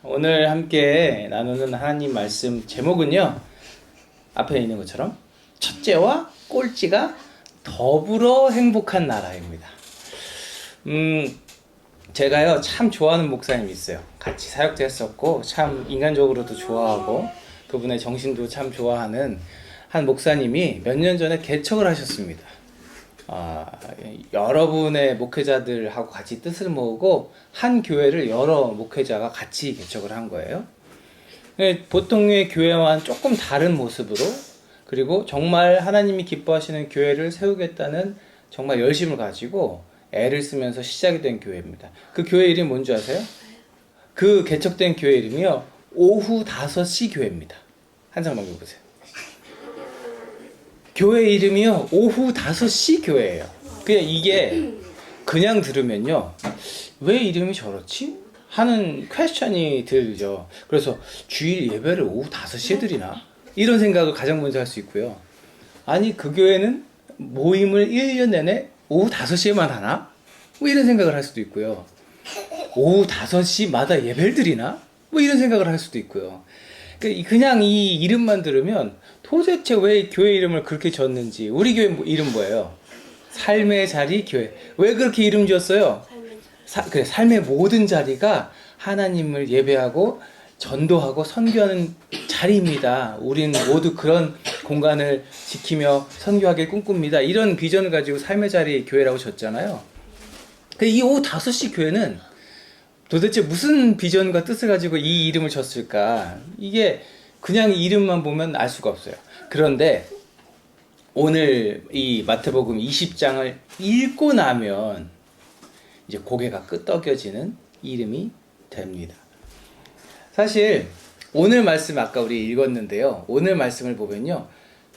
오늘 함께 나누는 하나님 말씀 제목은요, 앞에 있는 것처럼 첫째와 꼴찌가 더불어 행복한 나라입니다. 제가요 참 좋아하는 목사님이 있어요. 같이 사역도 했었고 참 인간적으로도 좋아하고 그분의 정신도 참 좋아하는 한 목사님이 몇 년 전에 개척을 하셨습니다. 여러분의 목회자들하고 같이 뜻을 모으고 한 교회를 여러 목회자가 같이 개척을 한 거예요. 보통의 교회와는 조금 다른 모습으로, 그리고 정말 하나님이 기뻐하시는 교회를 세우겠다는 정말 열심을 가지고 애를 쓰면서 시작이 된 교회입니다. 그 교회 이름이 뭔지 아세요? 그 개척된 교회 이름이요, 오후 5시 교회입니다. 한 장만 보세요. 교회 이름이요, 오후 5시 교회예요. 그냥 이게 그냥 들으면요, 왜 이름이 저렇지? 하는 퀘스천이 들죠. 그래서 주일 예배를 오후 5시에 드리나? 이런 생각을 가장 먼저 할 수 있고요. 아니, 그 교회는 모임을 1년 내내 오후 5시에만 하나? 뭐 이런 생각을 할 수도 있고요. 오후 5시마다 예배를 드리나? 뭐 이런 생각을 할 수도 있고요. 그냥 이 이름만 들으면 도대체 왜 교회 이름을 그렇게 지었는지. 우리 교회 이름 뭐예요? 삶의 자리 교회. 왜 그렇게 이름 지었어요? 그래, 삶의 모든 자리가 하나님을 예배하고 전도하고 선교하는 자리입니다. 우리는 모두 그런 공간을 지키며 선교하길 꿈꿉니다. 이런 비전을 가지고 삶의 자리 교회라고 졌잖아요. 이 오후 5시 교회는 도대체 무슨 비전과 뜻을 가지고 이 이름을 졌을까? 이게 그냥 이름만 보면 알 수가 없어요. 그런데 오늘 이 마태복음 20장을 읽고 나면 이제 고개가 끄덕여지는 이름이 됩니다. 사실 오늘 말씀 아까 우리 읽었는데요. 오늘 말씀을 보면요,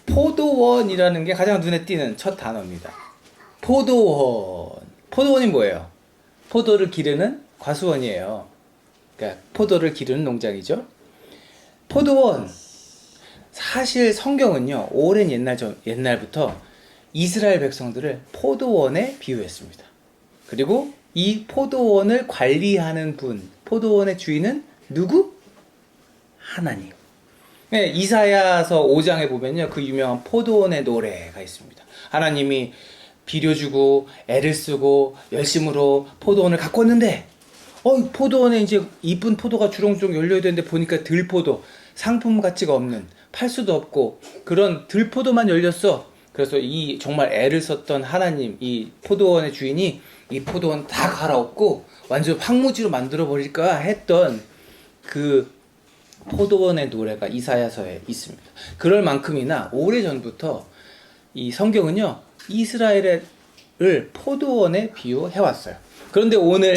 포도원이라는 게 가장 눈에 띄는 첫 단어입니다. 포도원이 뭐예요? 포도를 기르는 과수원이에요. 그러니까 포도를 기르는 농장이죠. 포도원. 사실 성경은요, 오랜 옛날부터 이스라엘 백성들을 포도원에 비유했습니다. 그리고 이 포도원을 관리하는 분, 포도원의 주인은 누구? 하나님. 네, 이사야서 5장에 보면요, 그 유명한 포도원의 노래가 있습니다. 하나님이 비료주고 애를 쓰고 열심으로 포도원을 가꿨는데, 포도원에 이제 이쁜 포도가 주렁주렁 열려야 되는데 보니까 들포도, 상품 가치가 없는, 팔 수도 없고 그런 들포도만 열렸어. 그래서 이 정말 애를 썼던 하나님, 이 포도원의 주인이 이 포도원 다 갈아엎고 완전 황무지로 만들어 버릴까 했던 그 포도원의 노래가 이사야서에 있습니다. 그럴 만큼이나 오래전부터 이 성경은요, 이스라엘을 포도원에 비유해 왔어요. 그런데 오늘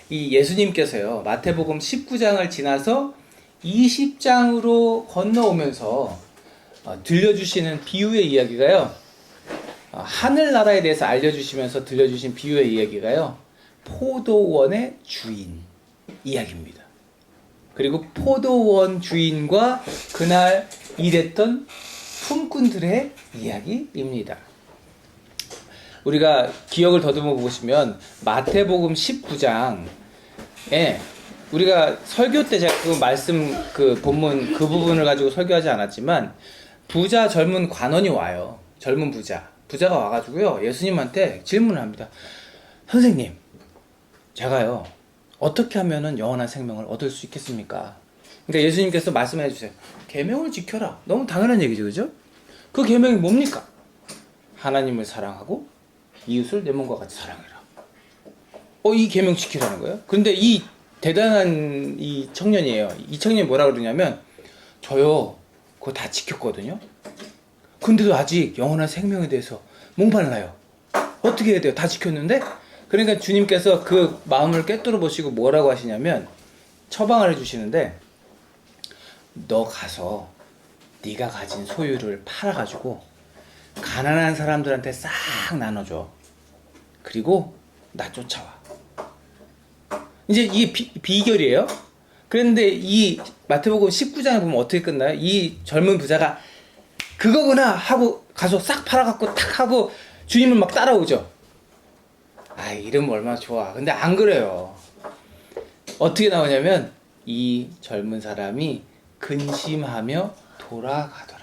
이 예수님께서요, 마태복음 19장을 지나서 20장으로 건너오면서 들려주시는 비유의 이야기가요, 하늘나라에 대해서 알려주시면서 들려주신 비유의 이야기가요, 포도원의 주인 이야기입니다. 그리고 포도원 주인과 그날 일했던 품꾼들의 이야기입니다. 우리가 기억을 더듬어 보시면 마태복음 19장에 우리가 설교 때 제가 그 말씀, 그 본문 그 부분을 가지고 설교하지 않았지만, 부자 젊은 관원이 와요. 젊은 부자가 와가지고요, 예수님한테 질문을 합니다. 선생님, 제가요 어떻게 하면은 영원한 생명을 얻을 수 있겠습니까? 그러니까 예수님께서 말씀해 주세요. 계명을 지켜라. 너무 당연한 얘기죠, 그죠? 그 계명이 뭡니까? 하나님을 사랑하고 이웃을 내 몸과 같이 사랑해라. 이 계명 지키라는 거예요. 그런데 이 대단한 이 청년이에요. 이 청년이 뭐라 그러냐면, 저요 그거 다 지켰거든요. 근데도 아직 영원한 생명에 대해서 목말라요. 어떻게 해야 돼요? 다 지켰는데? 그러니까 주님께서 그 마음을 꿰뚫어 보시고 뭐라고 하시냐면, 처방을 해주시는데, 너 가서 네가 가진 소유를 팔아가지고 가난한 사람들한테 싹 나눠줘. 그리고 나 쫓아와. 이제 이게 비결이에요. 그런데 이 마태복음 19장에 보면 어떻게 끝나요? 이 젊은 부자가 그거구나 하고 가서 싹 팔아갖고 탁 하고 주님을 막 따라오죠. 이름 얼마나 좋아. 근데 안 그래요. 어떻게 나오냐면 이 젊은 사람이 근심하며 돌아가더라.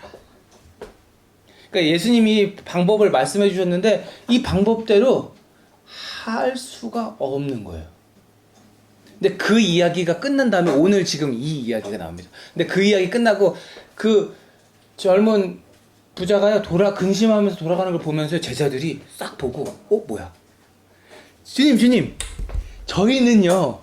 그러니까 예수님이 방법을 말씀해 주셨는데 이 방법대로 할 수가 없는 거예요. 근데 그 이야기가 끝난 다음에 오늘 지금 이 이야기가 나옵니다. 근데 그 이야기 끝나고 그 젊은 부자가요 근심하면서 돌아가는 걸 보면서 제자들이 싹 보고 뭐야? 주님 저희는요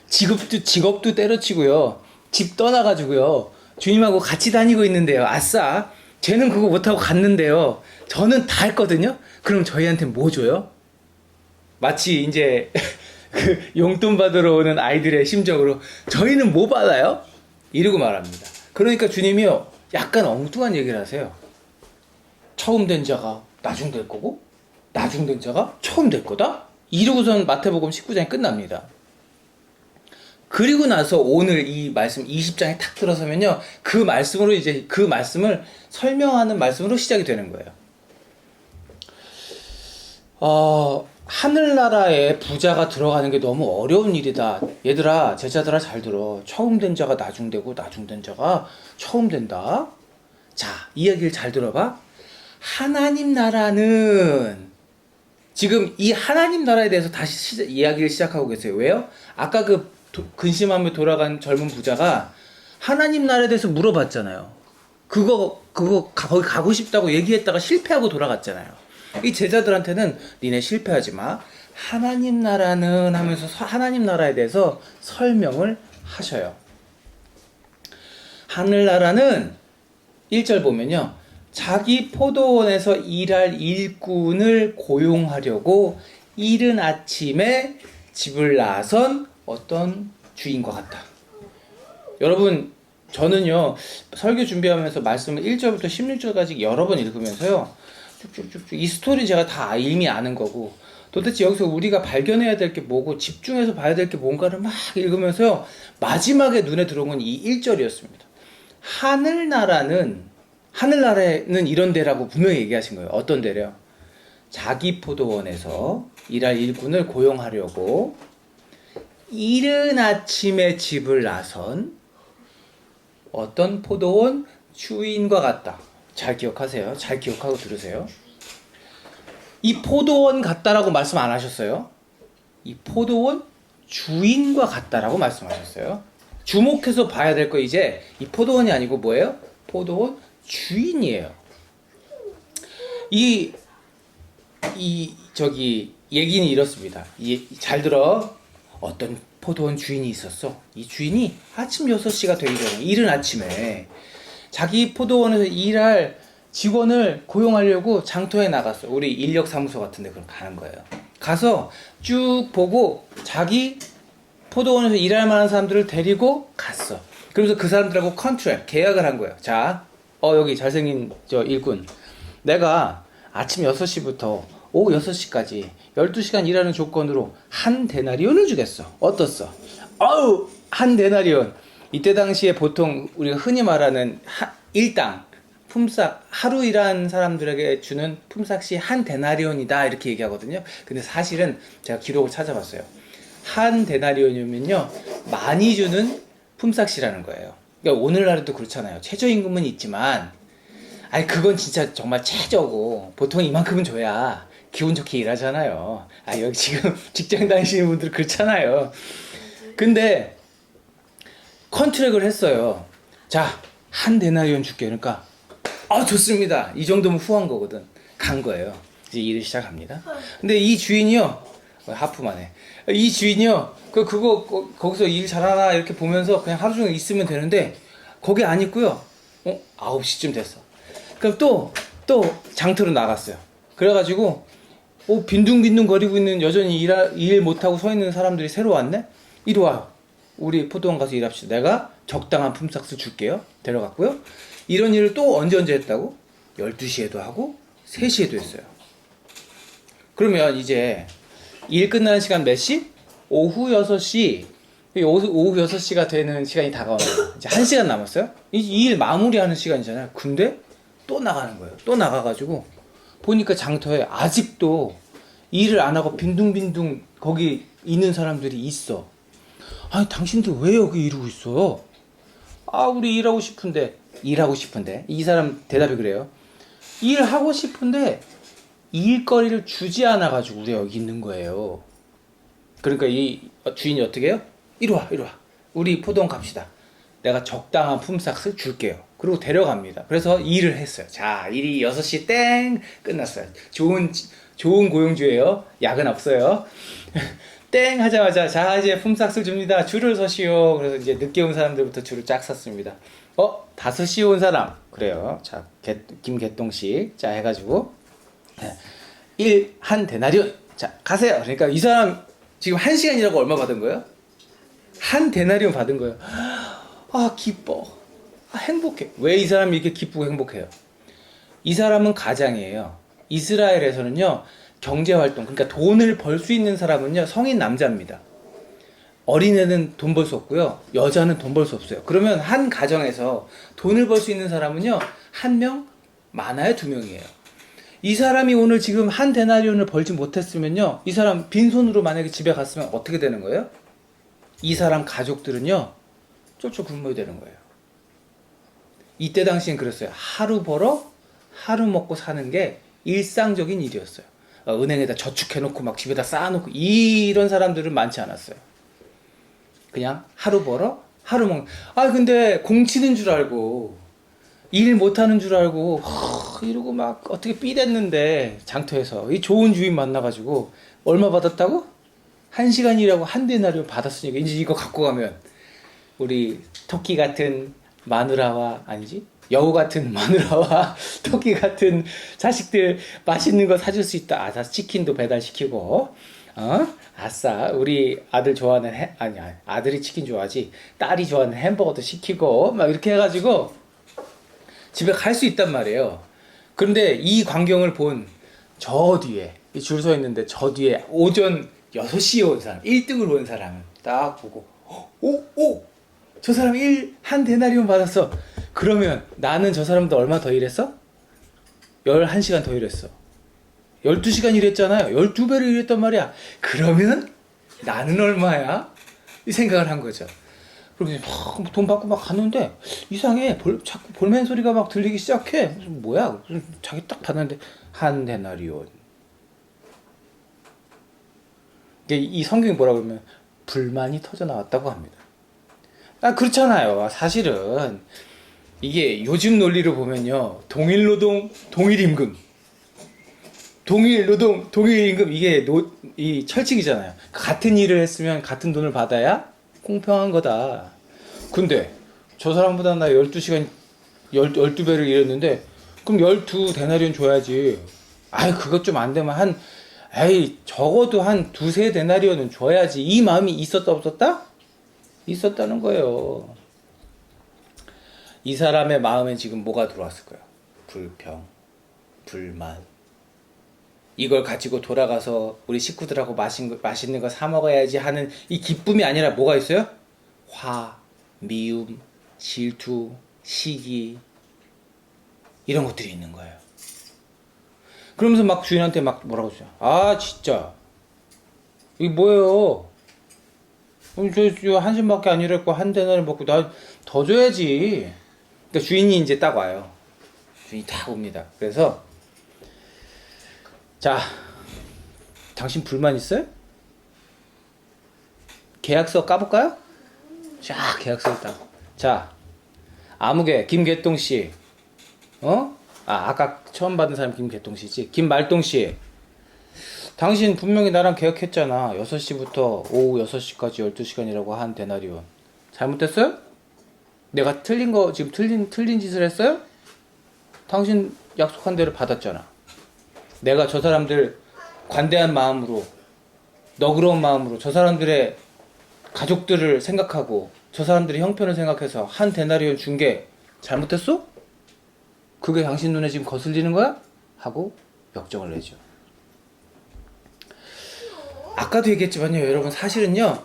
직업도 때려치고요 집 떠나가지고요 주님하고 같이 다니고 있는데요. 아싸 쟤는 그거 못하고 갔는데요 저는 다 했거든요. 그럼 저희한테 뭐 줘요? 마치 이제 그 용돈 받으러 오는 아이들의 심정으로 저희는 뭐 받아요? 이러고 말합니다. 그러니까 주님이요 약간 엉뚱한 얘기를 하세요. 처음 된 자가 나중 될 거고 나중 된 자가 처음 될 거다? 이러고선 마태복음 19장이 끝납니다. 그리고 나서 오늘 이 말씀 20장에 탁 들어서면요 그 말씀으로 이제 그 말씀을 설명하는 말씀으로 시작이 되는 거예요. 하늘나라에 부자가 들어가는 게 너무 어려운 일이다. 얘들아, 제자들아 잘 들어. 처음 된 자가 나중 되고 나중 된 자가 처음 된다. 자, 이야기를 잘 들어봐. 하나님 나라는 지금 이 하나님 나라에 대해서 다시 이야기를 시작하고 계세요. 왜요? 아까 그 근심하며 돌아간 젊은 부자가 하나님 나라에 대해서 물어봤잖아요. 거기 가고 싶다고 얘기했다가 실패하고 돌아갔잖아요. 이 제자들한테는 니네 실패하지 마. 하나님 나라는 하면서 하나님 나라에 대해서 설명을 하셔요. 하늘나라는 1절 보면요. 자기 포도원에서 일할 일꾼을 고용하려고 이른 아침에 집을 나선 어떤 주인과 같다. 여러분, 저는요, 설교 준비하면서 말씀을 1절부터 16절까지 여러 번 읽으면서요, 쭉쭉쭉쭉 이 스토리 제가 다 이미 아는 거고, 도대체 여기서 우리가 발견해야 될 게 뭐고, 집중해서 봐야 될 게 뭔가를 막 읽으면서요, 마지막에 눈에 들어온 건 이 1절이었습니다. 하늘나라에는 이런 데라고 분명히 얘기하신 거예요. 어떤 데래요? 자기 포도원에서 일할 일꾼을 고용하려고 이른 아침에 집을 나선 어떤 포도원 주인과 같다. 잘 기억하세요. 잘 기억하고 들으세요. 이 포도원 같다라고 말씀 안 하셨어요. 이 포도원 주인과 같다라고 말씀하셨어요. 주목해서 봐야 될 거 이제 이 포도원이 아니고 뭐예요? 포도원 주인이에요. 얘기는 이렇습니다. 잘 들어. 어떤 포도원 주인이 있었어. 이 주인이 아침 6시가 되기 전에 이른 아침에 자기 포도원에서 일할 직원을 고용하려고 장터에 나갔어. 우리 인력사무소 같은데 그럼 가는 거예요. 가서 쭉 보고 자기 포도원에서 일할 만한 사람들을 데리고 갔어. 그러면서 그 사람들하고 계약을 한 거예요. 자, 여기 잘생긴 저 일꾼. 내가 아침 6시부터 오후 6시까지 12시간 일하는 조건으로 한 데나리온을 주겠어. 어떻소? 한 데나리온. 이때 당시에 보통 우리가 흔히 말하는 일당, 품삯, 하루 일한 사람들에게 주는 품삯이 한 데나리온이다 이렇게 얘기하거든요. 근데 사실은 제가 기록을 찾아봤어요. 한 데나리온이면요 많이 주는 품삯이라는 거예요. 그러니까 오늘날에도 그렇잖아요. 최저임금은 있지만 그건 진짜 정말 최저고 보통 이만큼은 줘야 기분 좋게 일하잖아요. 여기 지금 직장 다니시는 분들 그렇잖아요. 근데 컨트랙을 했어요. 자, 한 데나리온 줄게. 그러니까 좋습니다. 이 정도면 후한 거거든. 간 거예요. 이제 일을 시작합니다. 근데 이 주인이요, 하프만해. 이 주인이요, 거기서 일 잘하나 이렇게 보면서 그냥 하루 종일 있으면 되는데 거기 안 있고요. 9시쯤 됐어. 그럼 또 장터로 나갔어요. 그래가지고 빈둥빈둥 거리고 있는 여전히 일 못하고 서 있는 사람들이 새로 왔네? 이리 와요. 우리 포도원 가서 일합시다. 내가 적당한 품삯을 줄게요. 데려갔고요. 이런 일을 또 언제 했다고? 12시에도 하고 3시에도 했어요. 그러면 이제 일 끝나는 시간 몇 시? 오후 6시. 오후 6시가 되는 시간이 다가옵니다. 이제 1시간 남았어요. 이 일 마무리하는 시간이잖아요. 근데 또 나가는 거예요. 또 나가가지고 보니까 장터에 아직도 일을 안 하고 빈둥빈둥 거기 있는 사람들이 있어. 아니 당신들 왜 여기 이러고 있어요? 아 우리 일하고 싶은데. 이 사람 대답이 그래요. 일하고 싶은데 일거리를 주지 않아 가지고 우리가 여기 있는 거예요. 그러니까 이 주인이 어떻게 해요? 이리 와. 우리 포동 갑시다. 내가 적당한 품삯을 줄게요. 그리고 데려갑니다. 그래서 일을 했어요. 자, 일이 6시 땡 끝났어요. 좋은 고용주예요. 야근 없어요. 땡 하자마자 자 이제 품삯을 줍니다. 줄을 서시오. 그래서 이제 늦게 온 사람들부터 줄을 쫙 섰습니다. 5시에 온 사람. 그래요. 자, 김개똥씨. 자, 해가지고 한 데나리온. 자, 가세요. 그러니까 이 사람 지금 1시간 일하고 얼마 받은 거예요? 한 데나리온 받은 거예요. 아, 기뻐. 아, 행복해. 왜 이 사람이 이렇게 기쁘고 행복해요? 이 사람은 가장이에요. 이스라엘에서는요, 경제활동, 그러니까 돈을 벌 수 있는 사람은요, 성인 남자입니다. 어린애는 돈 벌 수 없고요, 여자는 돈 벌 수 없어요. 그러면 한 가정에서 돈을 벌 수 있는 사람은요, 1명, 많아야 2명이에요. 이 사람이 오늘 지금 한 데나리온을 벌지 못했으면요, 이 사람 빈손으로 만약에 집에 갔으면 어떻게 되는 거예요? 이 사람 가족들은요, 쫄쫄 굶어야 되는 거예요. 이때 당시엔 그랬어요. 하루 벌어 하루 먹고 사는 게 일상적인 일이었어요. 은행에다 저축해놓고 막 집에다 쌓아놓고 이런 사람들은 많지 않았어요. 그냥 하루 벌어 하루 먹는. 아 근데 공치는 줄 알고 일 못하는 줄 알고 이러고 막 어떻게 삐댔는데 장터에서 이 좋은 주인 만나가지고 얼마 받았다고? 1시간 일하고 한 데나리온 받았으니까 이제 이거 갖고 가면 우리 토끼 같은 마누라와 아니지? 여우 같은 마누라와 토끼 같은 자식들 맛있는 거 사줄 수 있다. 아싸 치킨도 배달시키고 아싸 우리 아들 좋아하는 아들이 치킨 좋아하지 딸이 좋아하는 햄버거도 시키고 막 이렇게 해가지고 집에 갈 수 있단 말이에요. 그런데 이 광경을 본 저 뒤에 줄 서 있는데 저 뒤에 오전 6시에 온 사람 1등을 본 사람은 딱 보고 저 사람 한 데나리온 받았어. 그러면 나는 저 사람도 얼마 더 일했어? 11시간 더 일했어. 12시간 일했잖아요. 12배를 일했단 말이야. 그러면 나는 얼마야? 이 생각을 한 거죠. 그리고 돈 받고 막 갔는데 이상해. 자꾸 볼멘 소리가 막 들리기 시작해. 뭐야? 자기 딱 봤는데 한 데나리온. 이 성경이 뭐라고 하면 불만이 터져 나왔다고 합니다. 그렇잖아요. 사실은 이게 요즘 논리로 보면요, 동일노동 동일임금, 동일노동 동일임금 이게 이 철칙이잖아요. 같은 일을 했으면 같은 돈을 받아야 공평한 거다. 근데 저 사람보다 나 12시간 12배를 일했는데 그럼 12데나리온 줘야지. 그것 좀 안 되면 적어도 한 2-3데나리온은 줘야지. 이 마음이 있었다 없었다? 있었다는 거예요. 이 사람의 마음에 지금 뭐가 들어왔을 거예요? 불평, 불만. 이걸 가지고 돌아가서 우리 식구들하고 맛있는 거 사 먹어야지 하는 이 기쁨이 아니라 뭐가 있어요? 화, 미움, 질투, 시기 이런 것들이 있는 거예요. 그러면서 막 주인한테 막 뭐라고 했어요? 진짜 이게 뭐예요? 저 한심밖에 안 일했고 한 데나리온 먹고 나 더 줘야지. 그러니까 주인이 이제 딱 와요. 주인이 딱 옵니다. 그래서 자, 당신 불만 있어요? 계약서 까볼까요? 쫙 계약서 있다. 자, 아무개 김개똥씨 아까 처음 받은 사람 김개똥씨지. 김말똥씨, 당신 분명히 나랑 계약했잖아. 6시부터 오후 6시까지 12시간이라고 한 데나리온. 잘못됐어요? 내가 틀린 거 지금 틀린 짓을 했어요? 당신 약속한 대로 받았잖아. 내가 저 사람들 관대한 마음으로, 너그러운 마음으로 저 사람들의 가족들을 생각하고 저 사람들의 형편을 생각해서 한 데나리온 준 게 잘못했어? 그게 당신 눈에 지금 거슬리는 거야? 하고 역정을 내죠. 아까도 얘기했지만요, 여러분, 사실은요,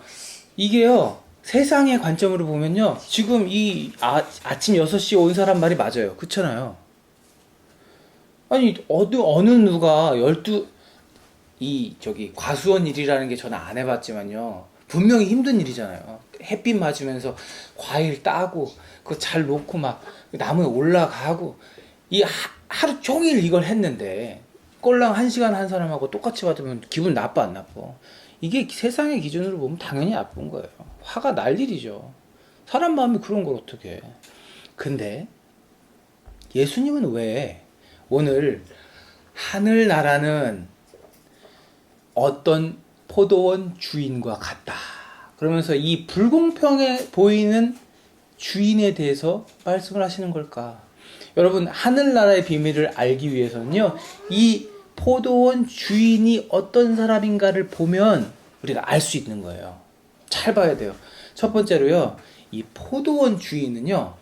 이게요, 세상의 관점으로 보면요, 지금 이 아침 6시에 온 사람 말이 맞아요. 그렇잖아요. 아니, 어느 누가 과수원 일이라는 게 저는 안 해봤지만요, 분명히 힘든 일이잖아요. 햇빛 맞으면서 과일 따고 그거 잘 놓고 막 나무에 올라가고 이 하루 종일 이걸 했는데 꼴랑 1시간 한 사람하고 똑같이 받으면 기분 나빠 안 나빠? 이게 세상의 기준으로 보면 당연히 나쁜 거예요. 화가 날 일이죠. 사람 마음이 그런 걸 어떻게 해. 근데 예수님은 왜 오늘 하늘나라는 어떤 포도원 주인과 같다 그러면서 이 불공평해 보이는 주인에 대해서 말씀을 하시는 걸까? 여러분, 하늘나라의 비밀을 알기 위해서는요, 이 포도원 주인이 어떤 사람인가를 보면 우리가 알 수 있는 거예요. 잘 봐야 돼요. 첫 번째로요, 이 포도원 주인은요,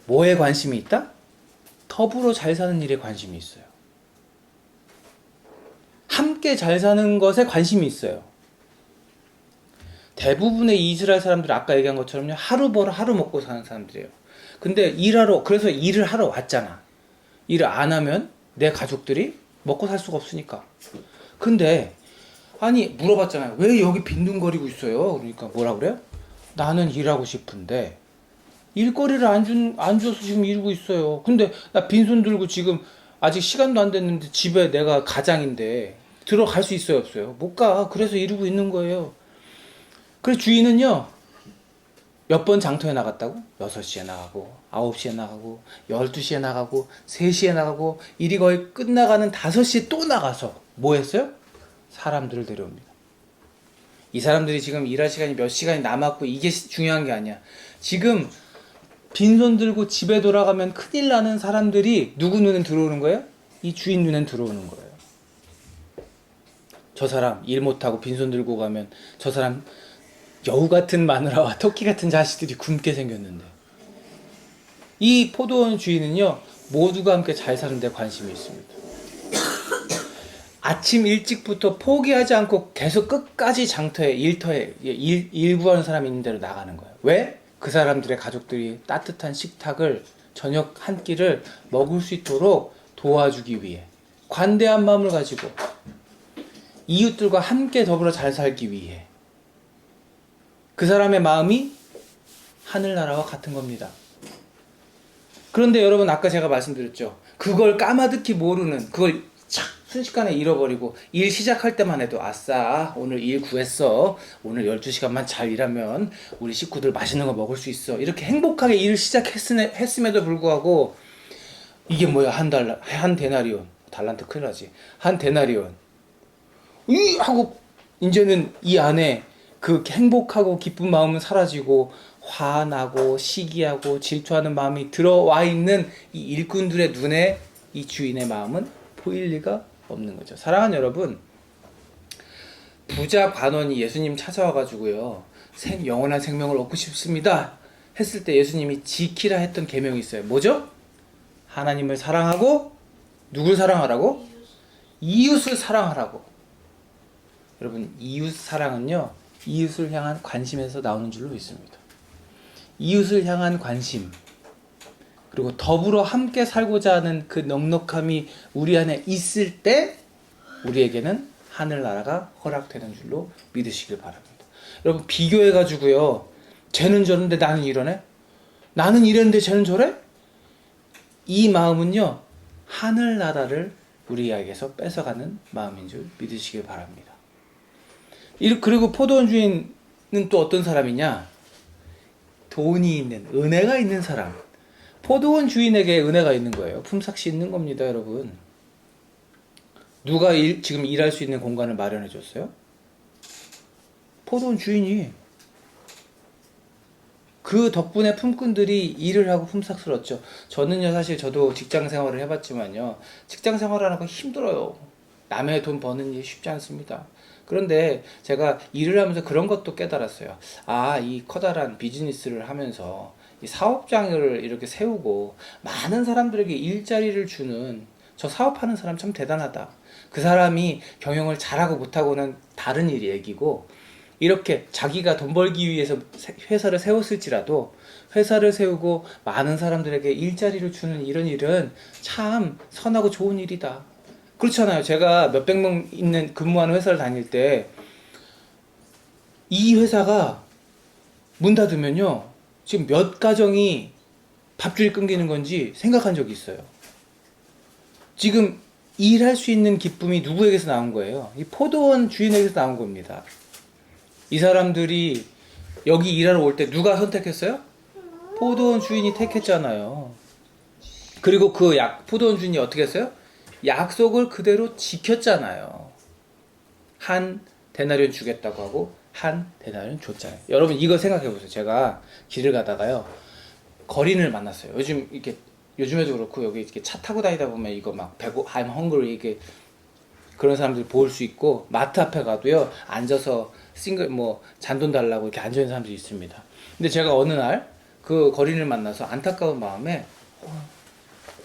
뭐에 관심이 있다? 더불어 잘 사는 일에 관심이 있어요. 함께 잘 사는 것에 관심이 있어요. 대부분의 이스라엘 사람들 아까 얘기한 것처럼요, 하루 벌어 하루 먹고 사는 사람들이에요. 근데 그래서 일을 하러 왔잖아. 일을 안 하면 내 가족들이 먹고 살 수가 없으니까. 근데 아니 물어봤잖아요. 왜 여기 빈둥거리고 있어요? 그러니까 뭐라 그래요? 나는 일하고 싶은데 일거리를 안 줘서 지금 이러고 있어요. 근데 나 빈손 들고 지금 아직 시간도 안 됐는데 집에 내가 가장인데 들어갈 수 있어요, 없어요? 못 가. 그래서 이러고 있는 거예요. 그래서 주인은요, 몇 번 장터에 나갔다고? 6시에 나가고, 9시에 나가고, 12시에 나가고, 3시에 나가고, 일이 거의 끝나가는 5시에 또 나가서 뭐 했어요? 사람들을 데려옵니다. 이 사람들이 지금 일할 시간이 몇 시간이 남았고 이게 중요한 게 아니야. 지금 빈손 들고 집에 돌아가면 큰일 나는 사람들이 누구 눈엔 들어오는 거예요? 이 주인 눈엔 들어오는 거예요. 저 사람 일 못하고 빈손 들고 가면 저 사람 여우 같은 마누라와 토끼 같은 자식들이 굶게 생겼는데, 이 포도원 주인은요, 모두가 함께 잘 사는 데 관심이 있습니다. 아침 일찍부터 포기하지 않고 계속 끝까지 장터에 일터에 일 구하는 사람이 있는 대로 나가는 거예요. 왜? 그 사람들의 가족들이 따뜻한 식탁을, 저녁 한 끼를 먹을 수 있도록 도와주기 위해, 관대한 마음을 가지고 이웃들과 함께 더불어 잘 살기 위해. 그 사람의 마음이 하늘나라와 같은 겁니다. 그런데 여러분, 아까 제가 말씀드렸죠. 그걸 까마득히 모르는, 그걸 착 순식간에 잃어버리고 일 시작할 때만 해도 아싸 오늘 일 구했어, 오늘 12시간만 잘 일하면 우리 식구들 맛있는 거 먹을 수 있어, 이렇게 행복하게 일을 시작했음에도 불구하고 이게 뭐야, 한 데나리온, 달란트 큰일 나지, 한 데나리온 하고 이제는 이 안에 그 행복하고 기쁜 마음은 사라지고 화나고 시기하고 질투하는 마음이 들어와 있는 이 일꾼들의 눈에 이 주인의 마음은 보일 리가 없는 거죠. 사랑하는 여러분, 부자 관원이 예수님 찾아와가지고요, 영원한 생명을 얻고 싶습니다 했을 때 예수님이 지키라 했던 계명이 있어요. 뭐죠? 하나님을 사랑하고 누굴 사랑하라고? 이웃을 사랑하라고. 여러분, 이웃 사랑은요, 이웃을 향한 관심에서 나오는 줄로 믿습니다. 이웃을 향한 관심, 그리고 더불어 함께 살고자 하는 그 넉넉함이 우리 안에 있을 때 우리에게는 하늘나라가 허락되는 줄로 믿으시길 바랍니다. 여러분, 비교해가지고요, 쟤는 저런데 나는 이러네? 나는 이랬는데 쟤는 저래? 이 마음은요, 하늘나라를 우리에게서 뺏어가는 마음인 줄 믿으시길 바랍니다. 그리고 포도원 주인은 또 어떤 사람이냐? 돈이 있는, 은혜가 있는 사람. 포도원 주인에게 은혜가 있는 거예요. 품삯이 있는 겁니다, 여러분. 누가 지금 일할 수 있는 공간을 마련해 줬어요? 포도원 주인이. 그 덕분에 품꾼들이 일을 하고 품삯을 얻죠. 저는요, 사실 저도 직장 생활을 해봤지만요, 직장 생활하는 거 힘들어요. 남의 돈 버는 일이 쉽지 않습니다. 그런데 제가 일을 하면서 그런 것도 깨달았어요. 아, 이 커다란 비즈니스를 하면서 이 사업장을 이렇게 세우고 많은 사람들에게 일자리를 주는 저 사업하는 사람 참 대단하다. 그 사람이 경영을 잘하고 못하고는 다른 일 얘기고, 이렇게 자기가 돈 벌기 위해서 회사를 세웠을지라도 회사를 세우고 많은 사람들에게 일자리를 주는 이런 일은 참 선하고 좋은 일이다. 그렇잖아요. 제가 몇백 명 있는 근무하는 회사를 다닐 때 이 회사가 문 닫으면요, 지금 몇 가정이 밥줄이 끊기는 건지 생각한 적이 있어요. 지금 일할 수 있는 기쁨이 누구에게서 나온 거예요? 이 포도원 주인에게서 나온 겁니다. 이 사람들이 여기 일하러 올 때 누가 선택했어요? 포도원 주인이 택했잖아요. 그리고 그 포도원 주인이 어떻게 했어요? 약속을 그대로 지켰잖아요. 한 데나리온 주겠다고 하고 한 데나리온 줬잖아요. 여러분 이거 생각해 보세요. 제가 길을 가다가요, 거린을 만났어요. 요즘에도 그렇고 여기 이렇게 차 타고 다니다 보면 이거 막 배고 I'm hungry 이게 그런 사람들 볼 수 있고, 마트 앞에 가도요 앉아서 잔돈 달라고 이렇게 앉아 있는 사람들이 있습니다. 근데 제가 어느 날 그 거린을 만나서 안타까운 마음에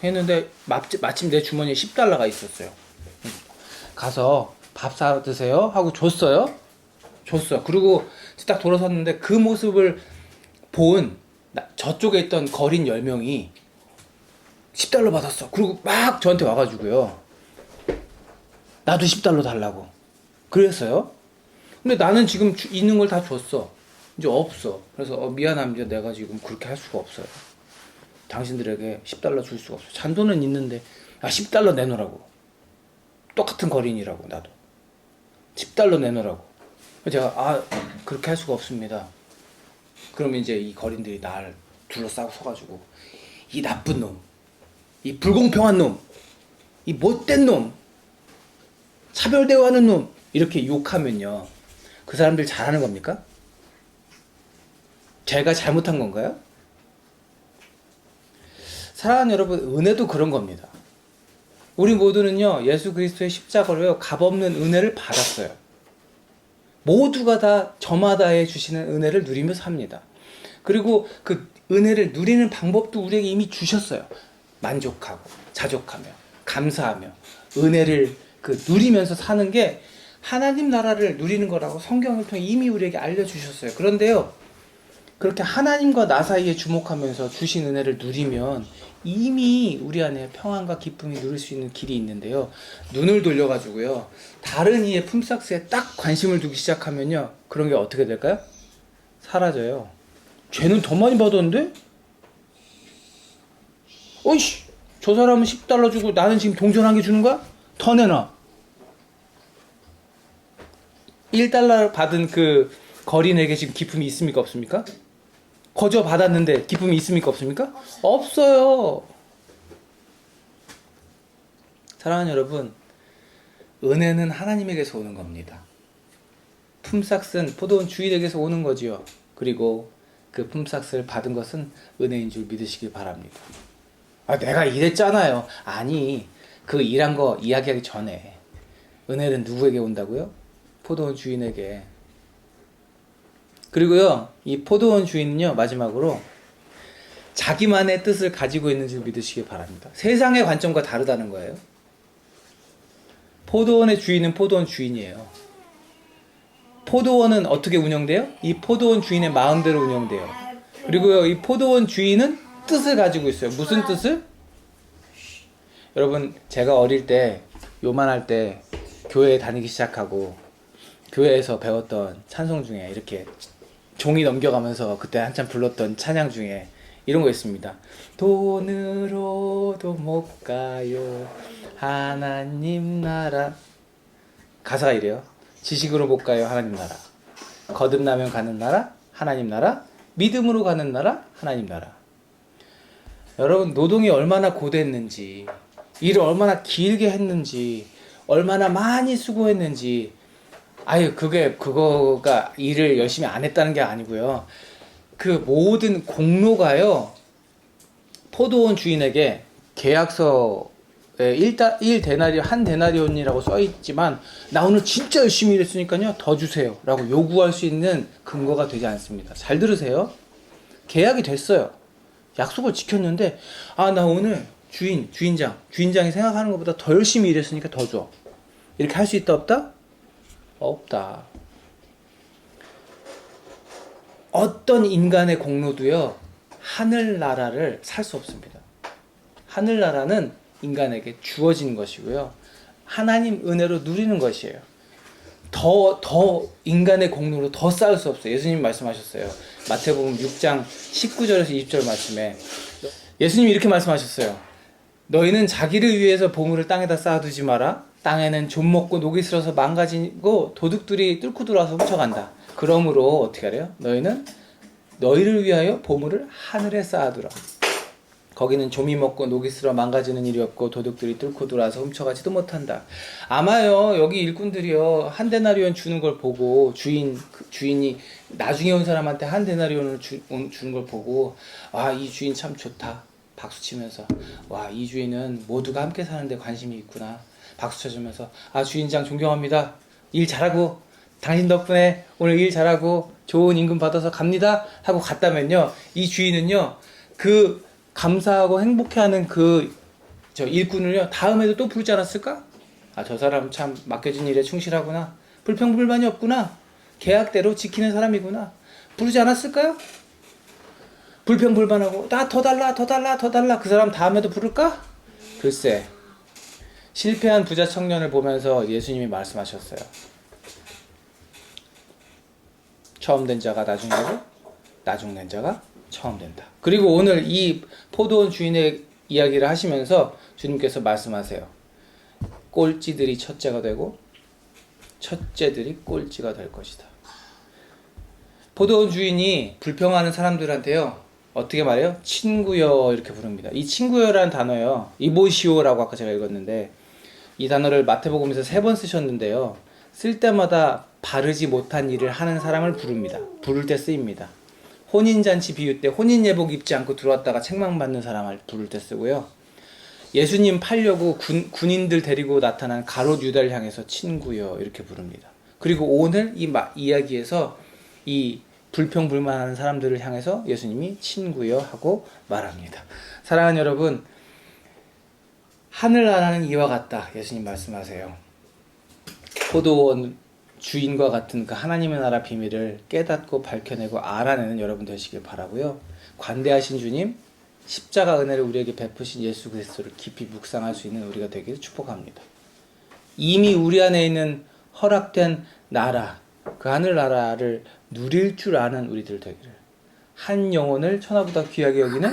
했는데 마침 내 주머니에 $10가 있었어요. 가서 밥 사 드세요 하고 줬어요. 그리고 딱 돌아섰는데 그 모습을 본 저쪽에 있던 거린 10명이 $10 받았어. 그리고 막 저한테 와가지고요, 나도 $10 달라고 그랬어요. 근데 나는 지금 있는 걸 다 줬어. 이제 없어. 그래서 미안합니다. 내가 지금 그렇게 할 수가 없어요. 당신들에게 $10 줄 수가 없어. 잔돈은 있는데 $10 내놓으라고. 똑같은 거린이라고. 나도 $10 내놓으라고. 제가 그렇게 할 수가 없습니다. 그러면 이제 이 거린들이 날 둘러싸고 서가지고, 이 나쁜 놈, 이 불공평한 놈, 이 못된 놈, 차별 대우하는 놈, 이렇게 욕하면요, 그 사람들 잘하는 겁니까? 제가 잘못한 건가요? 사랑하는 여러분, 은혜도 그런 겁니다. 우리 모두는요, 예수 그리스도의 십자가로요, 값없는 은혜를 받았어요. 모두가 다 저마다에 주시는 은혜를 누리며 삽니다. 그리고 그 은혜를 누리는 방법도 우리에게 이미 주셨어요. 만족하고 자족하며 감사하며 은혜를 누리면서 사는 게 하나님 나라를 누리는 거라고 성경을 통해 이미 우리에게 알려주셨어요. 그런데요, 그렇게 하나님과 나 사이에 주목하면서 주신 은혜를 누리면 이미 우리 안에 평안과 기쁨이 누릴 수 있는 길이 있는데요, 눈을 돌려가지고요 다른 이의 품삯에 딱 관심을 두기 시작하면요, 그런 게 어떻게 될까요? 사라져요. 쟤는 더 많이 받았는데? 어이씨, 저 사람은 $10 주고 나는 지금 동전한 개 주는 거야? 더 내놔. $1 받은 그 거린에게 지금 기쁨이 있습니까? 없습니까? 거저 받았는데 기쁨이 있습니까? 없습니까? 없어요. 사랑하는 여러분, 은혜는 하나님에게서 오는 겁니다. 품삯은 포도원 주인에게서 오는 거지요. 그리고 그 품삯을 받은 것은 은혜인 줄 믿으시길 바랍니다. 내가 일했잖아요. 아니, 그 일한 거 이야기하기 전에 은혜는 누구에게 온다고요? 포도원 주인에게. 그리고요, 이 포도원 주인은요, 마지막으로 자기만의 뜻을 가지고 있는 줄 믿으시길 바랍니다. 세상의 관점과 다르다는 거예요. 포도원의 주인은 포도원 주인이에요. 포도원은 어떻게 운영돼요? 이 포도원 주인의 마음대로 운영돼요. 그리고요, 이 포도원 주인은 뜻을 가지고 있어요. 무슨 뜻을? 여러분, 제가 어릴 때, 요만할 때 교회에 다니기 시작하고 교회에서 배웠던 찬송 중에 이렇게 종이 넘겨가면서 그때 한참 불렀던 찬양 중에 이런 거 있습니다. 돈으로도 못 가요 하나님 나라. 가사가 이래요. 지식으로 못 가요 하나님 나라. 거듭나면 가는 나라 하나님 나라. 믿음으로 가는 나라 하나님 나라. 여러분, 노동이 얼마나 고됐는지, 일을 얼마나 길게 했는지, 얼마나 많이 수고했는지, 그거가 일을 열심히 안 했다는 게 아니고요, 그 모든 공로가요, 포도원 주인에게 계약서에 1 데나리온이라고 써있지만, 나 오늘 진짜 열심히 일했으니까요 더 주세요 라고 요구할 수 있는 근거가 되지 않습니다. 잘 들으세요. 계약이 됐어요. 약속을 지켰는데, 나 오늘 주인장이 생각하는 것보다 더 열심히 일했으니까 더 줘. 이렇게 할 수 있다 없다? 없다. 어떤 인간의 공로도요, 하늘나라를 살 수 없습니다. 하늘나라는 인간에게 주어진 것이고요, 하나님 은혜로 누리는 것이에요. 더 인간의 공로로 더 쌓을 수 없어요. 예수님 말씀하셨어요. 마태복음 6장 19절에서 20절 말씀에 예수님이 이렇게 말씀하셨어요. 너희는 자기를 위해서 보물을 땅에다 쌓아두지 마라. 땅에는 좀 먹고 녹이 슬어서 망가지고 도둑들이 뚫고 들어와서 훔쳐간다. 그러므로 어떻게 하래요? 너희는 너희를 위하여 보물을 하늘에 쌓아두라. 거기는 좀이 먹고 녹이 슬어 망가지는 일이 없고 도둑들이 뚫고 들어와서 훔쳐가지도 못한다. 아마요 여기 일꾼들이요 한 데나리온 주는 걸 보고 주인이 나중에 온 사람한테 한 데나리온을 주는 걸 보고 이 주인 참 좋다 박수 치면서 이 주인은 모두가 함께 사는데 관심이 있구나 박수 쳐주면서 주인장 존경합니다. 일 잘하고 당신 덕분에 오늘 일 잘하고 좋은 임금 받아서 갑니다 하고 갔다면요 이 주인은요 그 감사하고 행복해하는 저 일꾼을요 다음에도 또 부르지 않았을까? 저 사람 참 맡겨진 일에 충실하구나. 불평불만이 없구나. 계약대로 지키는 사람이구나. 부르지 않았을까요? 불평불만하고 나 더 달라 더 달라 더 달라 그 사람 다음에도 부를까? 글쎄 실패한 부자 청년을 보면서 예수님이 말씀하셨어요. 처음 된 자가 나중 되고 나중 된 자가 처음 된다. 그리고 오늘 이 포도원 주인의 이야기를 하시면서 주님께서 말씀하세요. 꼴찌들이 첫째가 되고 첫째들이 꼴찌가 될 것이다. 포도원 주인이 불평하는 사람들한테요 어떻게 말해요? 친구여 이렇게 부릅니다. 이 친구여라는 단어요 이보시오라고 아까 제가 읽었는데 이 단어를 마태복음에서 3번 쓰셨는데요 쓸 때마다 바르지 못한 일을 하는 사람을 부릅니다. 부를 때 쓰입니다. 혼인잔치 비유 때 혼인예복 입지 않고 들어왔다가 책망받는 사람을 부를 때 쓰고요. 예수님 팔려고 군인들 데리고 나타난 가롯 유다를 향해서 친구여 이렇게 부릅니다. 그리고 오늘 이 이야기에서 이 불평불만하는 사람들을 향해서 예수님이 친구여 하고 말합니다. 사랑하는 여러분, 하늘나라는 이와 같다 예수님 말씀하세요. 포도원 주인과 같은 그 하나님의 나라 비밀을 깨닫고 밝혀내고 알아내는 여러분 되시길 바라고요. 관대하신 주님, 십자가 은혜를 우리에게 베푸신 예수 그리스도를 깊이 묵상할 수 있는 우리가 되기를 축복합니다. 이미 우리 안에 있는 허락된 나라, 그 하늘나라를 누릴 줄 아는 우리들 되기를, 한 영혼을 천하보다 귀하게 여기는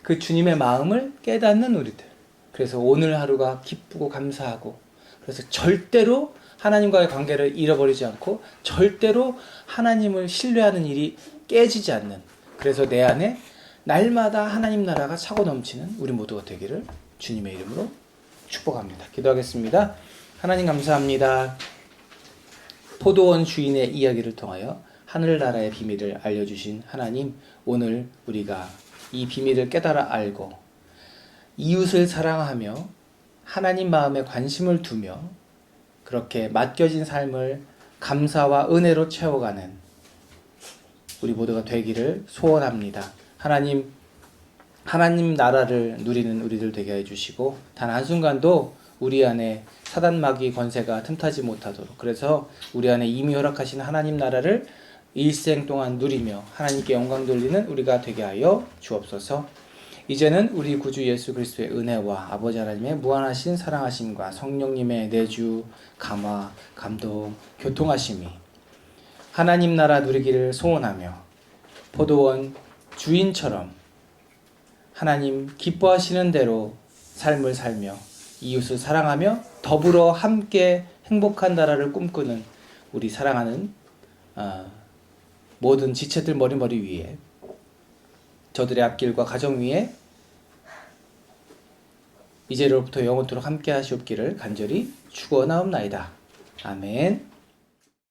그 주님의 마음을 깨닫는 우리들, 그래서 오늘 하루가 기쁘고 감사하고, 그래서 절대로 하나님과의 관계를 잃어버리지 않고 절대로 하나님을 신뢰하는 일이 깨지지 않는, 그래서 내 안에 날마다 하나님 나라가 차고 넘치는 우리 모두가 되기를 주님의 이름으로 축복합니다. 기도하겠습니다. 하나님 감사합니다. 포도원 주인의 이야기를 통하여 하늘나라의 비밀을 알려주신 하나님, 오늘 우리가 이 비밀을 깨달아 알고 이웃을 사랑하며 하나님 마음에 관심을 두며 그렇게 맡겨진 삶을 감사와 은혜로 채워가는 우리 모두가 되기를 소원합니다. 하나님 나라를 누리는 우리들 되게 해주시고 단 한순간도 우리 안에 사단 마귀 권세가 틈타지 못하도록, 그래서 우리 안에 이미 허락하신 하나님 나라를 일생 동안 누리며 하나님께 영광 돌리는 우리가 되게 하여 주옵소서. 이제는 우리 구주 예수 그리스도의 은혜와 아버지 하나님의 무한하신 사랑하심과 성령님의 내주, 감화, 감동, 교통하심이 하나님 나라 누리기를 소원하며 포도원 주인처럼 하나님 기뻐하시는 대로 삶을 살며 이웃을 사랑하며 더불어 함께 행복한 나라를 꿈꾸는 우리 사랑하는 모든 지체들 머리 위에, 저들의 앞길과 가정 위에 이제로부터 영원토록 함께 하시옵기를 간절히 축원하옵나이다. 아멘.